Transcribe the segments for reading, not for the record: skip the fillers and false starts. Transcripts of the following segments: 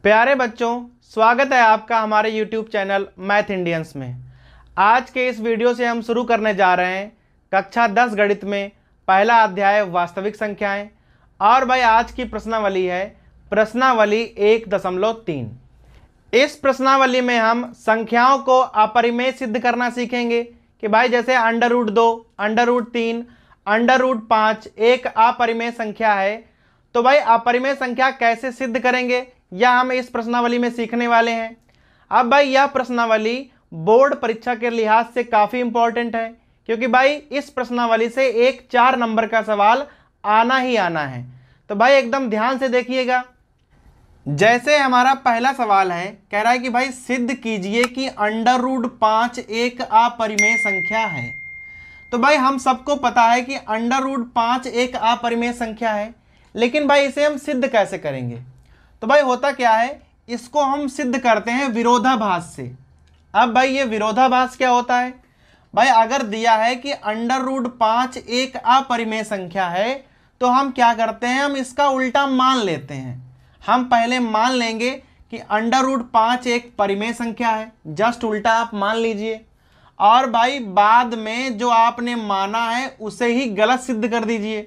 प्यारे बच्चों, स्वागत है आपका हमारे YouTube चैनल मैथ इंडियंस में। आज के इस वीडियो से हम शुरू करने जा रहे हैं कक्षा 10 गणित में पहला अध्याय वास्तविक संख्याएं। और भाई आज की प्रश्नावली है प्रश्नावली 1.3। इस प्रश्नावली में हम संख्याओं को अपरिमेय सिद्ध करना सीखेंगे कि भाई जैसे √2, √3, √5 एक अपरिमेय संख्या है, तो भाई अपरिमेय संख्या कैसे सिद्ध करेंगे यह हम इस प्रश्नावली में सीखने वाले हैं। अब भाई यह प्रश्नावली बोर्ड परीक्षा के लिहाज से काफी इंपॉर्टेंट है, क्योंकि भाई इस प्रश्नावली से एक 4 नंबर का सवाल आना ही आना है। तो भाई एकदम ध्यान से देखिएगा। जैसे हमारा पहला सवाल है, कह रहा है कि भाई सिद्ध कीजिए कि √5 एक अपरिमेय संख्या है। तो भाई हम सबको पता है कि √5 एक अपरिमेय संख्या है, लेकिन भाई इसे हम सिद्ध कैसे करेंगे? तो भाई होता क्या है, इसको हम सिद्ध करते हैं विरोधाभास से। अब भाई ये विरोधाभास क्या होता है? भाई अगर दिया है कि √5 एक अपरिमेय संख्या है, तो हम क्या करते हैं, हम इसका उल्टा मान लेते हैं। हम पहले मान लेंगे कि √5 एक परिमेय संख्या है, जस्ट उल्टा आप मान लीजिए, और भाई बाद में जो आपने माना है उसे ही गलत सिद्ध कर दीजिए।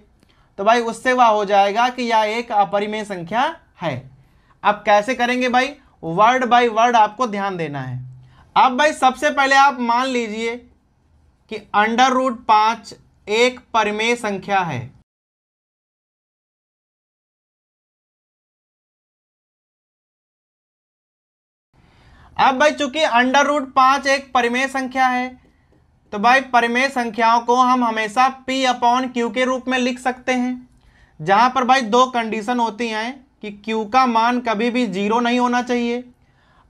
तो भाई उससे वह हो जाएगा कि यह एक अपरिमेय संख्या है। अब कैसे करेंगे भाई? वर्ड बाय वर्ड आपको ध्यान देना है। अब भाई सबसे पहले आप मान लीजिए कि √5 एक परिमेय संख्या है। अब भाई चूंकि √5 एक परिमेय संख्या है, तो भाई परिमेय संख्याओं को हम हमेशा P/Q के रूप में लिख सकते हैं, जहां पर भाई दो कंडीशन होती हैं कि Q का मान कभी भी 0 नहीं होना चाहिए,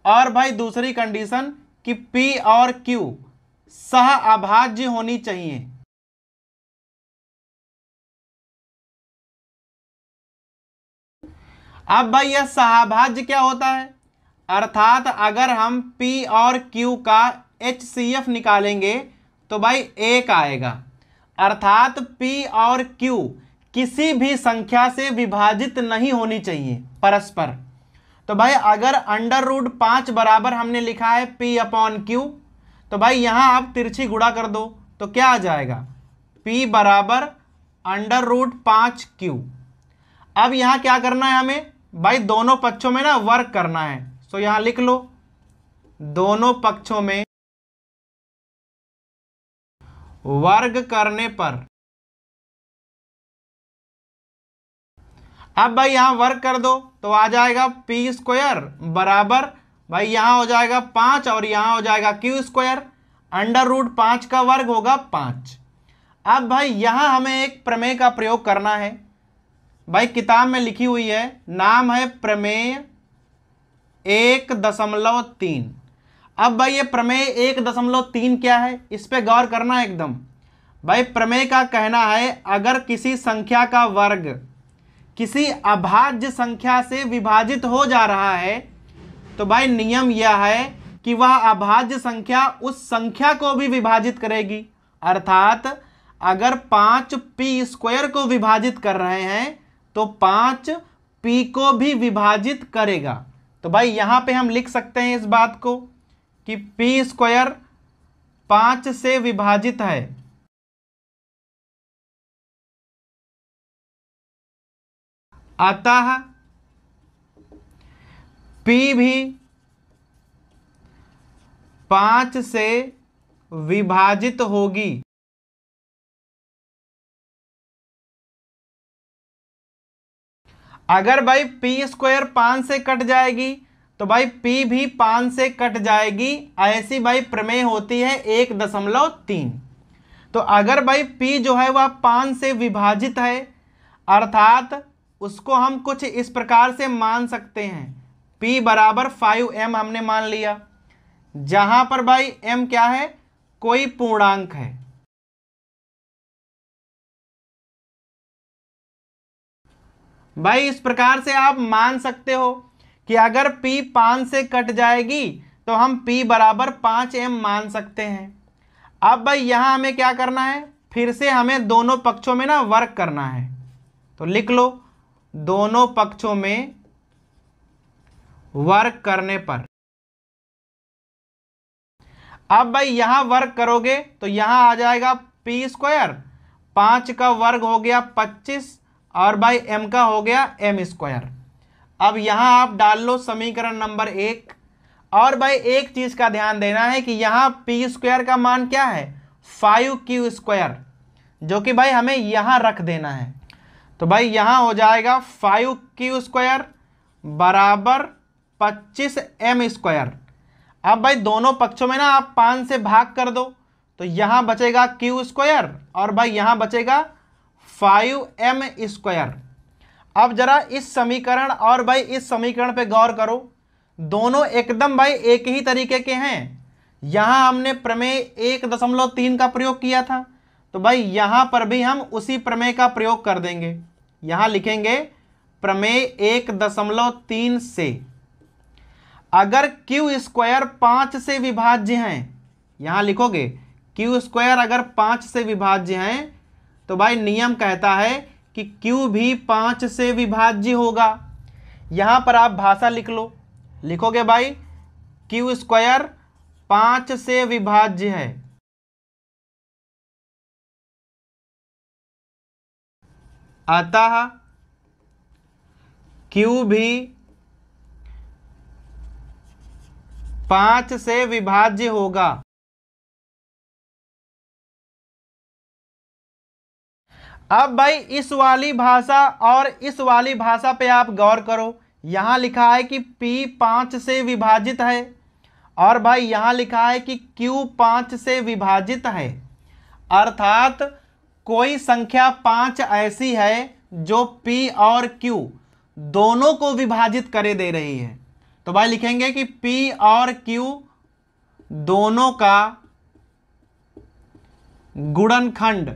और भाई दूसरी कंडीशन कि P और Q सह अभाज्य होनी चाहिए। अब भाई यह सहअभाज्य क्या होता है? अर्थात अगर हम P और Q का HCF निकालेंगे तो भाई 1 आएगा। अर्थात P और Q किसी भी संख्या से विभाजित नहीं होनी चाहिए परस्पर। तो भाई अगर √5 बराबर हमने लिखा है P/Q, तो भाई यहां आप तिरछी गुणा कर दो तो क्या आ जाएगा? P बराबर √5Q। अब यहां क्या करना है हमें? भाई दोनों पक्षों में ना वर्ग करना है। तो यहां लिख लो, दोनों पक्षों में वर्ग करने पर। अब भाई यहां वर्ग कर दो तो आ जाएगा P² बराबर, भाई यहां हो जाएगा 5 और यहां हो जाएगा Q²। √5 का वर्ग होगा 5। अब भाई यहां हमें एक प्रमेय का प्रयोग करना है। भाई किताब में लिखी हुई है, नाम है प्रमेय 1.3। अब भाई ये प्रमेय 1.3 क्या है, इस पे गौर करना है एकदम। भाई प्रमेय का कहना है अगर किसी संख्या का वर्ग किसी अभाज्य संख्या से विभाजित हो जा रहा है, तो भाई नियम यह है कि वह अभाज्य संख्या उस संख्या को भी विभाजित करेगी। अर्थात अगर 5 P² को विभाजित कर रहे हैं तो 5 P को भी विभाजित करेगा। तो भाई यहां पे हम लिख सकते हैं इस बात को कि P² 5 से विभाजित है। अतः P भी 5 से विभाजित होगी। अगर भाई P² 5 से कट जाएगी तो भाई P भी 5 से कट जाएगी। ऐसी भाई प्रमेय होती है 1.3। तो अगर भाई P जो है वह 5 से विभाजित है, अर्थात उसको हम कुछ इस प्रकार से मान सकते हैं। P बराबर 5m हमने मान लिया, जहां पर भाई m क्या है, कोई पूर्णांक है। भाई इस प्रकार से आप मान सकते हो कि अगर P 5 से कट जाएगी तो हम P बराबर 5m मान सकते हैं। अब भाई यहां हमें क्या करना है, फिर से हमें दोनों पक्षों में ना वर्ग करना है। तो लिख लो, दोनों पक्षों में वर्ग करने पर। अब भाई यहां वर्ग करोगे तो यहां आ जाएगा पी स्क्वायर, 5 का वर्ग हो गया 25 और भाई m का हो गया m स्क्वायर। अब यहां आप डाल लो समीकरण नंबर 1। और भाई एक चीज का ध्यान देना है कि यहां पी स्क्वायर का मान क्या है 5q स्क्वायर, जो कि भाई हमें यहां रख देना है। तो भाई यहां हो जाएगा 5q स्क्वायर बराबर 25m स्क्वायर। अब भाई दोनों पक्षों में ना आप 5 से भाग कर दो तो यहां बचेगा q स्क्वायर और भाई यहां बचेगा 5m स्क्वायर। अब जरा इस समीकरण और भाई इस समीकरण पे गौर करो, दोनों एकदम भाई एक ही तरीके के हैं। यहां हमने प्रमेय 1.3 का प्रयोग किया था, तो भाई यहां पर भी हम उसी प्रमेय का प्रयोग कर देंगे। यहां लिखेंगे प्रमेय 1.3 से अगर q स्क्वायर 5 से विभाज्य हैं, यहां लिखोगे q स्क्वायर अगर 5 से विभाज्य हैं तो भाई नियम कहता है कि q भी 5 से विभाज्य होगा। यहां पर आप भाषा लिख लो, लिखोगे भाई q स्क्वायर 5 से विभाज्य है, अतः q भी 5 से विभाज्य होगा। अब भाई इस वाली भाषा और इस वाली भाषा पे आप गौर करो, यहां लिखा है कि p 5 से विभाजित है और भाई यहां लिखा है कि q 5 से विभाजित है, अर्थात कोई संख्या 5 ऐसी है जो p और q दोनों को विभाजित करे दे रही है। तो भाई लिखेंगे कि p और q दोनों का गुणनखंड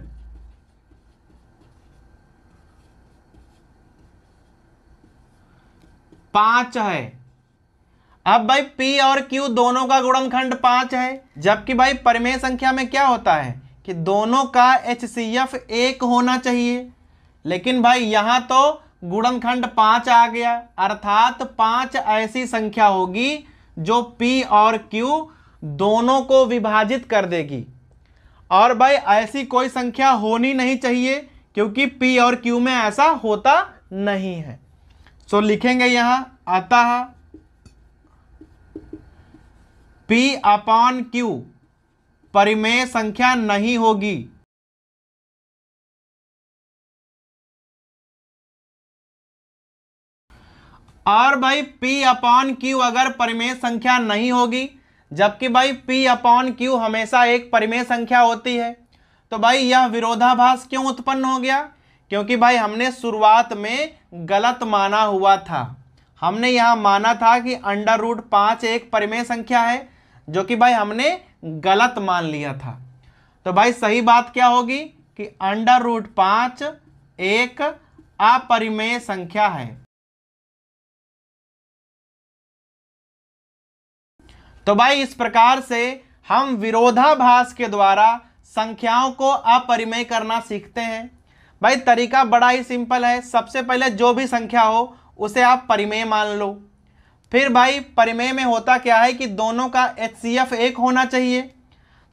पांच है। अब भाई p और q दोनों का गुणनखंड 5 है, जबकि भाई परिमेय संख्या में क्या होता है कि दोनों का HCF 1 होना चाहिए, लेकिन भाई यहां तो गुणनखंड 5 आ गया, अर्थात 5 ऐसी संख्या होगी जो p और q दोनों को विभाजित कर देगी। और भाई ऐसी कोई संख्या होनी नहीं चाहिए क्योंकि p और q में ऐसा होता नहीं है। तो लिखेंगे यहां अतः p अपॉन q परिमेय संख्या नहीं होगी। और भाई p अपॉन q अगर परिमेय संख्या नहीं होगी, जबकि भाई p अपॉन q हमेशा एक परिमेय संख्या होती है, तो भाई यह विरोधाभास क्यों उत्पन्न हो गया? क्योंकि भाई हमने शुरुआत में गलत माना हुआ था। हमने यहां माना था कि √5 एक परिमेय संख्या है, जो कि भाई हमने गलत मान लिया था। तो भाई सही बात क्या होगी कि √5 एक अपरिमेय संख्या है। तो भाई इस प्रकार से हम विरोधाभास के द्वारा संख्याओं को अपरिमेय करना सीखते हैं। भाई तरीका बड़ा ही सिंपल है, सबसे पहले जो भी संख्या हो उसे आप परिमेय मान लो। फिर भाई परिमेय में होता क्या है कि दोनों का HCF 1 होना चाहिए।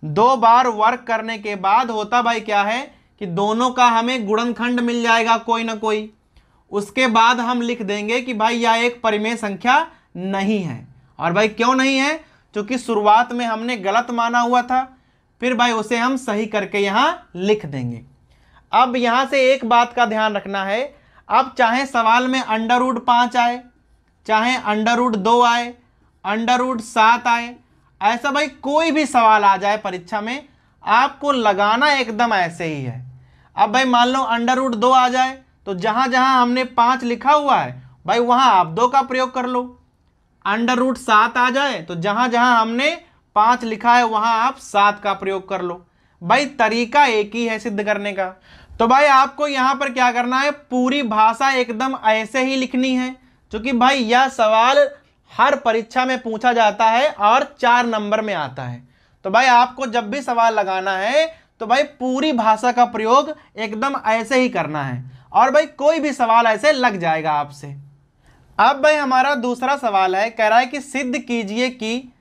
2 बार वर्क करने के बाद होता भाई क्या है कि दोनों का हमें गुणनखंड मिल जाएगा कोई ना कोई। उसके बाद हम लिख देंगे कि भाई यह एक परिमेय संख्या नहीं है। और भाई क्यों नहीं है? क्योंकि शुरुआत में हमने गलत माना हुआ था, फिर भाई उसे हम सही करके यहां लिख देंगे। अब यहां से एक बात का ध्यान रखना है, अब चाहे सवाल में √5 आए, चाहे √2 आए, √7 आए, ऐसा भाई कोई भी सवाल आ जाए परीक्षा में, आपको लगाना एकदम ऐसे ही है। अब भाई मान लो √2 आ जाए तो जहां जहां हमने 5 लिखा हुआ है भाई वहां आप 2 का प्रयोग कर लो। √7 आ जाए तो जहां जहां हमने 5 लिखा है वहां आप 7 का प्रयोग कर लो। भाई तरीका एक ही है सिद्ध करने का। तो भाई आपको यहां पर क्या करना है, पूरी भाषा एकदम ऐसे ही लिखनी है, क्योंकि भाई यह सवाल हर परीक्षा में पूछा जाता है और 4 नंबर में आता है। तो भाई आपको जब भी सवाल लगाना है तो भाई पूरी भाषा का प्रयोग एकदम ऐसे ही करना है, और भाई कोई भी सवाल ऐसे लग जाएगा आपसे। अब भाई हमारा दूसरा सवाल है, कह रहा है कि सिद्ध कीजिए कि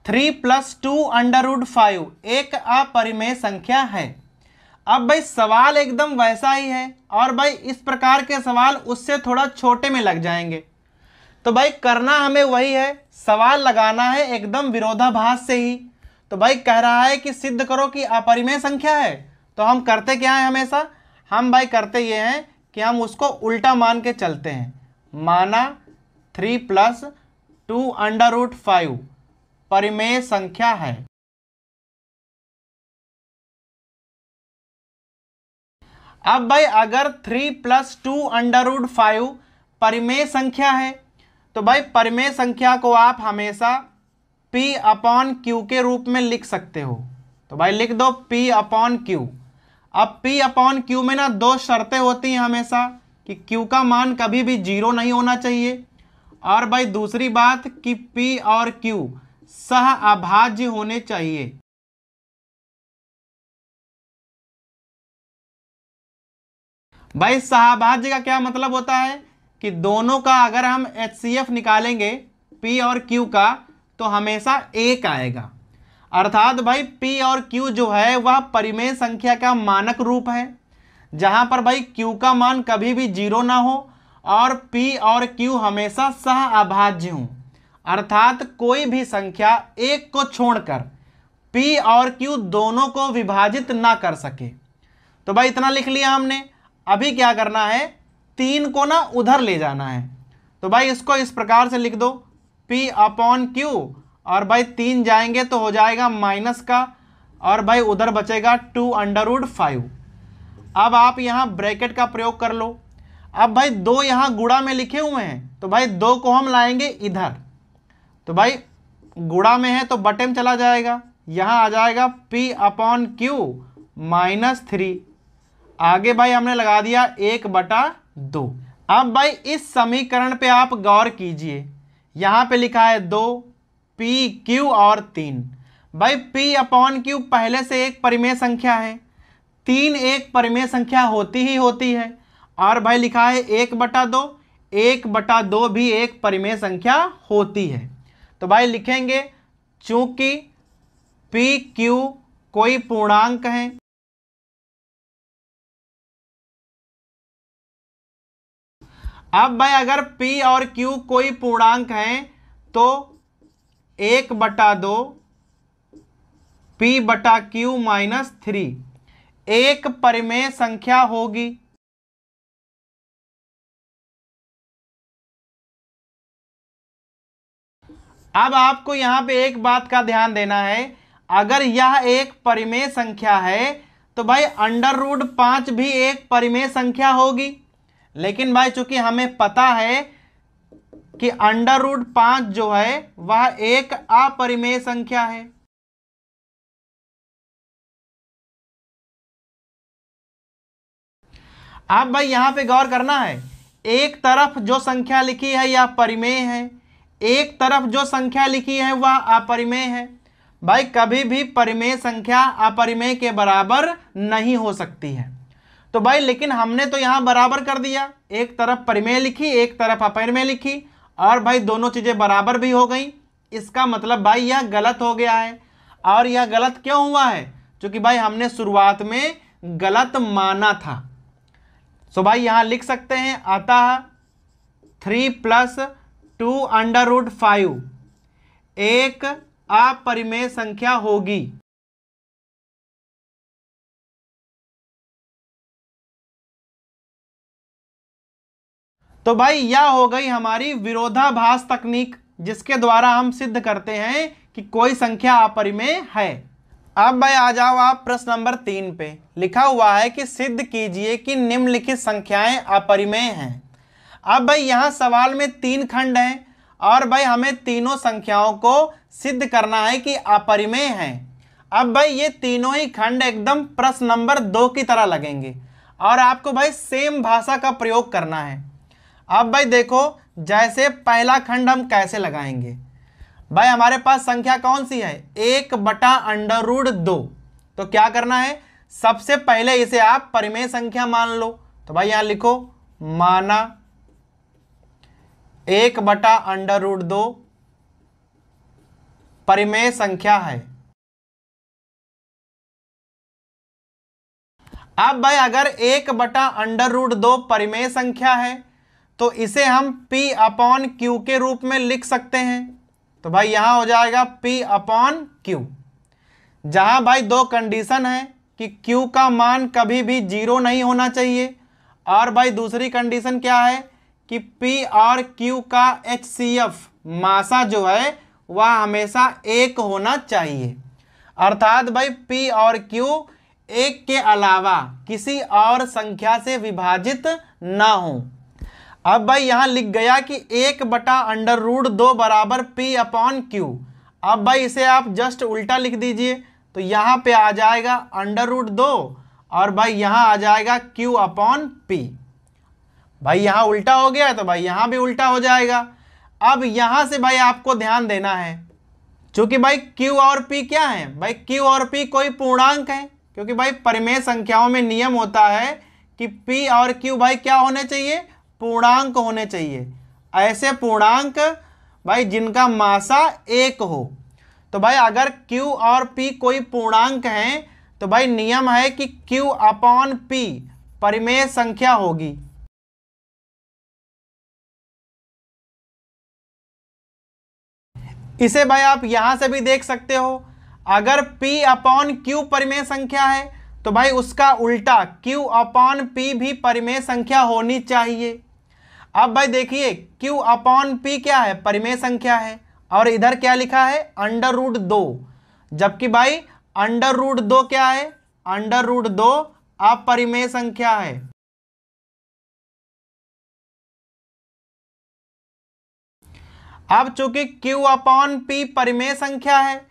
3 + 2√5 एक अपरिमेय संख्या है। अब भाई सवाल एकदम वैसा ही है, और भाई इस प्रकार के सवाल उससे थोड़ा छोटे में लग जाएंगे। तो भाई करना हमें वही है, सवाल लगाना है एकदम विरोधाभास से ही। तो भाई कह रहा है कि सिद्ध करो कि अपरिमेय संख्या है, तो हम करते क्या है हमेशा, हम भाई करते ये हैं कि हम उसको उल्टा मान के चलते हैं। माना 3 + 2√5 परिमेय संख्या है। अब भाई अगर 3 + 2√5 परिमेय संख्या है, तो भाई परिमेय संख्या को आप हमेशा P/Q के रूप में लिख सकते हो। तो भाई लिख दो P/Q। अब P/Q में ना दो शर्तें होती हैं हमेशा, कि Q का मान कभी भी 0 नहीं होना चाहिए, और भाई दूसरी बात कि P और Q सह अभाज्य होने चाहिए। भाई सहअभाज्य का क्या मतलब होता है कि दोनों का अगर हम HCF निकालेंगे P और Q का, तो हमेशा 1 आएगा। अर्थात भाई P और Q जो है वह परिमेय संख्या का मानक रूप है, जहां पर भाई Q का मान कभी भी 0 ना हो और P और Q हमेशा सहअभाज्य हों। अर्थात कोई भी संख्या 1 को छोड़कर P और Q दोनों को विभाजित ना कर सके। तो भाई इतना लिख लिया हमने। अभी क्या करना है, 3 को ना उधर ले जाना है। तो भाई इसको इस प्रकार से लिख दो P/Q, और भाई 3 जाएंगे तो हो जाएगा माइनस का, और भाई उधर बचेगा 2√5। अब आप यहाँ ब्रैकेट का प्रयोग कर लो। अब भाई 2 यहाँ गुणा में लिखे हुए हैं, तो भाई 2 को हम लाएंगे इधर। तो भाई गुणा में है तो बटे में चला जाएगा, यहाँ आ जाएगा P/Q -3। आगे भाई हमने लगा दिया 1/2। अब भाई इस समीकरण पे आप गौर कीजिए, यहाँ पे लिखा है 2, P, Q और 3। भाई P/Q पहले से एक परिमेय संख्या है, 3 एक परिमेय संख्या होती ही होती है, और भाई लिखा है 1/2, 1/2 भी एक परिमेय संख्या होती है। तो भाई लिखेंगे चूंकि P, Q कोई पूर्णांक है, अब भाई अगर P और Q कोई पूर्णांक हैं तो 1/2 P/Q -3 एक परिमेय संख्या होगी। अब आपको यहां पे एक बात का ध्यान देना है, अगर यह एक परिमेय संख्या है तो भाई √5 भी एक परिमेय संख्या होगी। लेकिन भाई चूंकि हमें पता है कि √5 जो है वह एक अपरिमेय संख्या है। अब भाई यहां पे गौर करना है, एक तरफ जो संख्या लिखी है यह परिमेय है, एक तरफ जो संख्या लिखी है वह अपरिमेय है। भाई कभी भी परिमेय संख्या अपरिमेय के बराबर नहीं हो सकती है। तो भाई लेकिन हमने तो यहां बराबर कर दिया, एक तरफ परिमेय लिखी एक तरफ अपरिमेय लिखी, और भाई दोनों चीजें बराबर भी हो गई। इसका मतलब भाई यह गलत हो गया है। और यह गलत क्यों हुआ है, क्योंकि भाई हमने शुरुआत में गलत माना था। सो भाई यहां लिख सकते हैं, अतः 3 + 2√5 एक अपरिमेय संख्या होगी। तो भाई यह हो गई हमारी विरोधाभास तकनीक, जिसके द्वारा हम सिद्ध करते हैं कि कोई संख्या अपरिमेय है। अब भाई आ जाओ आप प्रश्न नंबर 3 पे। लिखा हुआ है कि सिद्ध कीजिए कि निम्नलिखित संख्याएं अपरिमेय हैं। अब भाई यहां सवाल में 3 खंड हैं, और भाई हमें तीनों संख्याओं को सिद्ध करना है कि अपरिमेय हैं। अब भाई ये तीनों ही खंड एकदम प्रश्न नंबर 2 की तरह लगेंगे, और आपको भाई सेम भाषा का प्रयोग करना है। अब भाई देखो, जैसे पहला खंड हम कैसे लगाएंगे। भाई हमारे पास संख्या कौन सी है, 1/√2। तो क्या करना है, सबसे पहले इसे आप परिमेय संख्या मान लो। तो भाई यहां लिखो माना 1/√2 परिमेय संख्या है। अब भाई अगर 1/√2 परिमेय संख्या है तो इसे हम P/Q के रूप में लिख सकते हैं। तो भाई यहां हो जाएगा P/Q, जहां भाई दो कंडीशन है कि Q का मान कभी भी 0 नहीं होना चाहिए, और भाई दूसरी कंडीशन क्या है कि P और Q का HCF मासा जो है वह हमेशा 1 होना चाहिए। अर्थात भाई P और Q 1 के अलावा किसी और संख्या से विभाजित ना हो। अब भाई यहां लिख गया कि 1/√2 बराबर P/Q। अब भाई इसे आप जस्ट उल्टा लिख दीजिए, तो यहां पे आ जाएगा √2 और भाई यहां आ जाएगा Q/P। भाई यहां उल्टा हो गया तो भाई यहां भी उल्टा हो जाएगा। अब यहां से भाई आपको ध्यान देना है, क्योंकि भाई Q और P क्या है, भाई Q और P कोई पूर्णांक है, क्योंकि भाई परिमेय संख्याओं में नियम होता है कि P और Q भाई क्या होने चाहिए, पूर्णांक होने चाहिए। ऐसे पूर्णांक भाई जिनका मासा 1 हो। तो भाई अगर Q और P कोई पूर्णांक हैं तो भाई नियम है कि Q/P परिमेय संख्या होगी। इसे भाई आप यहां से भी देख सकते हो, अगर P/Q परिमेय संख्या है तो भाई उसका उल्टा Q/P भी परिमेय संख्या होनी चाहिए। अब भाई देखिए Q/P क्या है, परिमेय संख्या है, और इधर क्या लिखा है √2, जबकि भाई √2 क्या है, √2 अपरिमेय संख्या है। अब चूंकि Q/P परिमेय संख्या है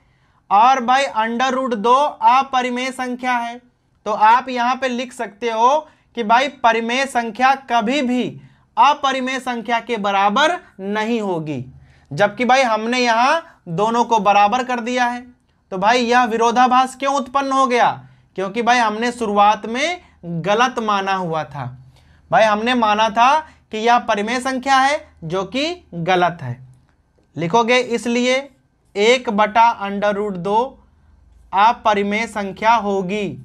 और भाई √2 अपरिमेय संख्या है, तो आप यहां पे लिख सकते हो कि भाई परिमेय संख्या कभी भी अपरिमेय संख्या के बराबर नहीं होगी, जबकि भाई हमने यहां दोनों को बराबर कर दिया है। तो भाई यह विरोधाभास क्यों उत्पन्न हो गया, क्योंकि भाई हमने शुरुआत में गलत माना हुआ था। भाई हमने माना था कि यह परिमेय संख्या है, जो कि गलत है। लिखोगे इसलिए 1/√2 अपरिमेय संख्या होगी।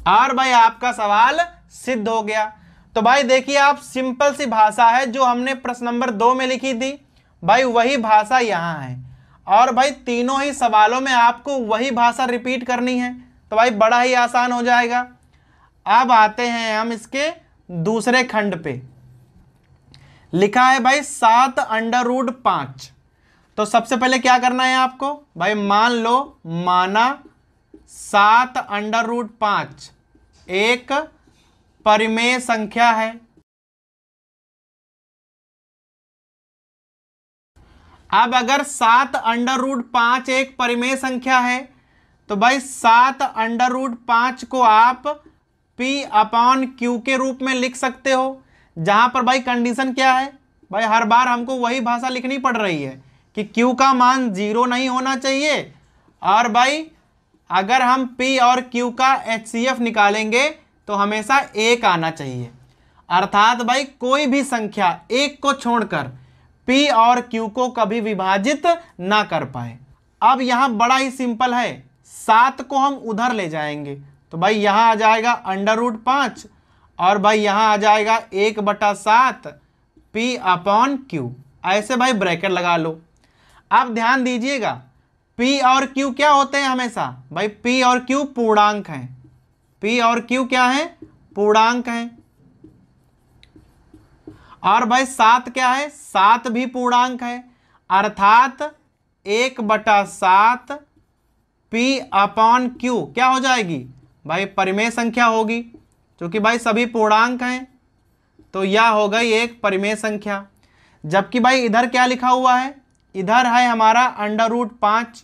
और भाई आपका सवाल सिद्ध हो गया। तो भाई देखिए आप, सिंपल सी भाषा है जो हमने प्रश्न नंबर 2 में लिखी थी, भाई वही भाषा यहाँ है, और भाई तीनों ही सवालों में आपको वही भाषा रिपीट करनी है, तो भाई बड़ा ही आसान हो जाएगा। अब आते हैं हम इसके दूसरे खंड पे। लिखा है भाई 7√5। तो सबसे पहले क्या करना है आपको, भाई मान लो, माना 7√5 एक परिमेय संख्या है। अब अगर 7√5 एक परिमेय संख्या है तो भाई 7√5 को आप P/Q के रूप में लिख सकते हो, जहां पर भाई कंडीशन क्या है, भाई हर बार हमको वही भाषा लिखनी पड़ रही है कि Q का मान 0 नहीं होना चाहिए, और भाई अगर हम P और Q का HCF निकालेंगे तो हमेशा 1 आना चाहिए। अर्थात भाई कोई भी संख्या 1 को छोड़कर P और Q को कभी विभाजित ना कर पाए। अब यहां बड़ा ही सिंपल है, 7 को हम उधर ले जाएंगे, तो भाई यहां आ जाएगा √5 और भाई यहां आ जाएगा 1/7 P/Q। ऐसे भाई ब्रैकेट लगा लो। अब ध्यान दीजिएगा, P और Q क्या होते हैं हमेशा, भाई P और Q पूर्णांक हैं। P और Q क्या है, पूर्णांक हैं। और भाई 7 क्या है, 7 भी पूर्णांक है, अर्थात 1/7 P/Q क्या हो जाएगी, भाई परिमेय संख्या होगी, क्योंकि भाई सभी पूर्णांक हैं, तो यह हो गई एक परिमेय संख्या। जबकि भाई इधर क्या लिखा हुआ है, इधर है हमारा √5,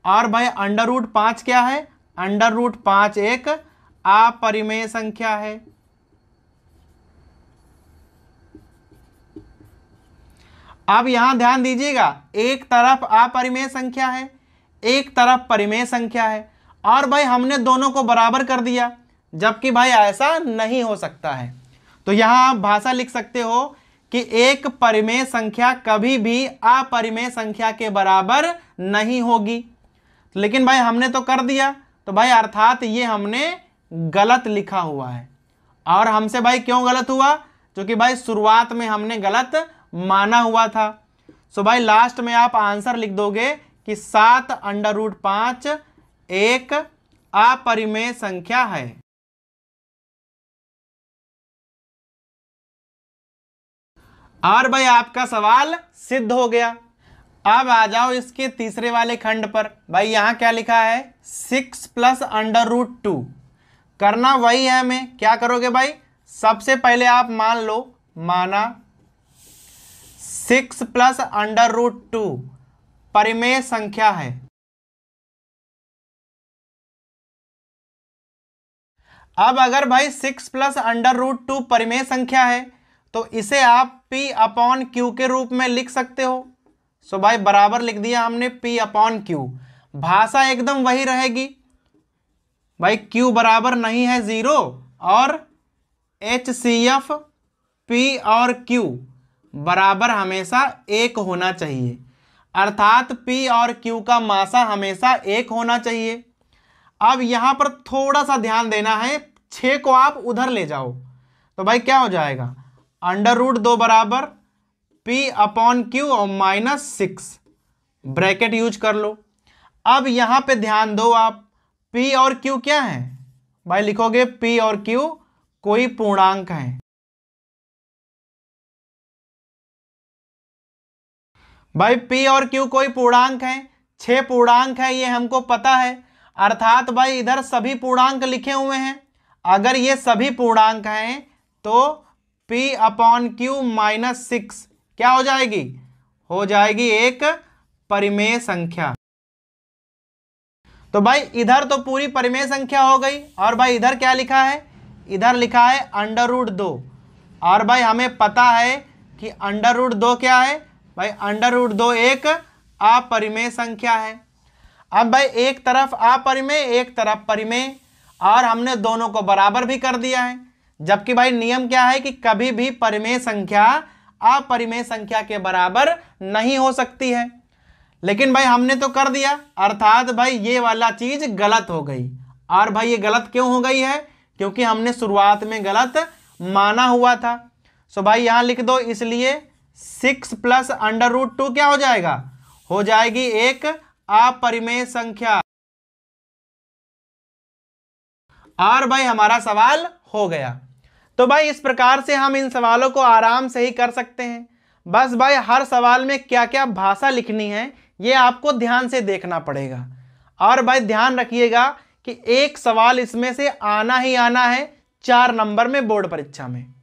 और भाई √5 क्या है, √5 एक अपरिमेय संख्या है। अब यहां ध्यान दीजिएगा, एक तरफ अपरिमेय संख्या है, एक तरफ परिमेय संख्या है, और भाई हमने दोनों को बराबर कर दिया, जबकि भाई ऐसा नहीं हो सकता है। तो यहाँ आप भाषा लिख सकते हो कि एक परिमेय संख्या कभी भी अपरिमेय संख्या के बराबर नहीं होगी। लेकिन भाई हमने तो कर दिया, तो भाई अर्थात ये हमने गलत लिखा हुआ है। और हमसे भाई क्यों गलत हुआ? क्योंकि भाई शुरुआत में हमने गलत माना हुआ था। सो भाई लास्ट में आप आंसर लिख दोगे कि 7√5 एक अपरिमेय संख्या है। और भाई आपका सवाल सिद्ध हो गया। अब आ जाओ इसके तीसरे वाले खंड पर। भाई यहां क्या लिखा है? 6 + √2। करना वही है हमें। क्या करोगे भाई? सबसे पहले आप मान लो, माना 6 + √2 परिमेय संख्या है। अब अगर भाई 6 + √2 परिमेय संख्या है तो इसे आप P/Q के रूप में लिख सकते हो। सो भाई बराबर लिख दिया हमने P/Q। भाषा एकदम वही रहेगी भाई, Q बराबर नहीं है 0 और HCF P और Q बराबर हमेशा 1 होना चाहिए। अर्थात P और Q का मासा हमेशा 1 होना चाहिए। अब यहां पर थोड़ा सा ध्यान देना है, 6 को आप उधर ले जाओ तो भाई क्या हो जाएगा? √2 बराबर P/Q और -6 ब्रैकेट यूज कर लो। अब यहां पे ध्यान दो आप, P और Q क्या है? भाई लिखोगे P और Q कोई पूर्णांक है। भाई P और Q कोई पूर्णांक है, 6 पूर्णांक है, ये हमको पता है। अर्थात भाई इधर सभी पूर्णांक लिखे हुए हैं। अगर ये सभी पूर्णांक हैं तो P/Q -6 क्या हो जाएगी? हो जाएगी एक परिमेय संख्या। तो भाई इधर तो पूरी परिमेय संख्या हो गई। और भाई इधर क्या लिखा है? इधर लिखा है √2। और भाई हमें पता है कि √2 क्या है? भाई √2 एक अपरिमेय संख्या है। अब भाई एक तरफ अपरिमेय, एक तरफ परिमेय, और हमने दोनों को बराबर भी कर दिया है। जबकि भाई नियम क्या है कि कभी भी परिमेय संख्या अपरिमेय संख्या के बराबर नहीं हो सकती है। लेकिन भाई हमने तो कर दिया, अर्थात भाई ये वाला चीज गलत हो गई। और भाई ये गलत क्यों हो गई है? क्योंकि हमने शुरुआत में गलत माना हुआ था। सो भाई यहां लिख दो, इसलिए 6 + √2 क्या हो जाएगा? हो जाएगी एक अपरिमेय संख्या। और भाई हमारा सवाल हो गया। तो भाई इस प्रकार से हम इन सवालों को आराम से ही कर सकते हैं। बस भाई हर सवाल में क्या क्या भाषा लिखनी है ये आपको ध्यान से देखना पड़ेगा। और भाई ध्यान रखिएगा कि एक सवाल इसमें से आना ही आना है 4 नंबर में बोर्ड परीक्षा में।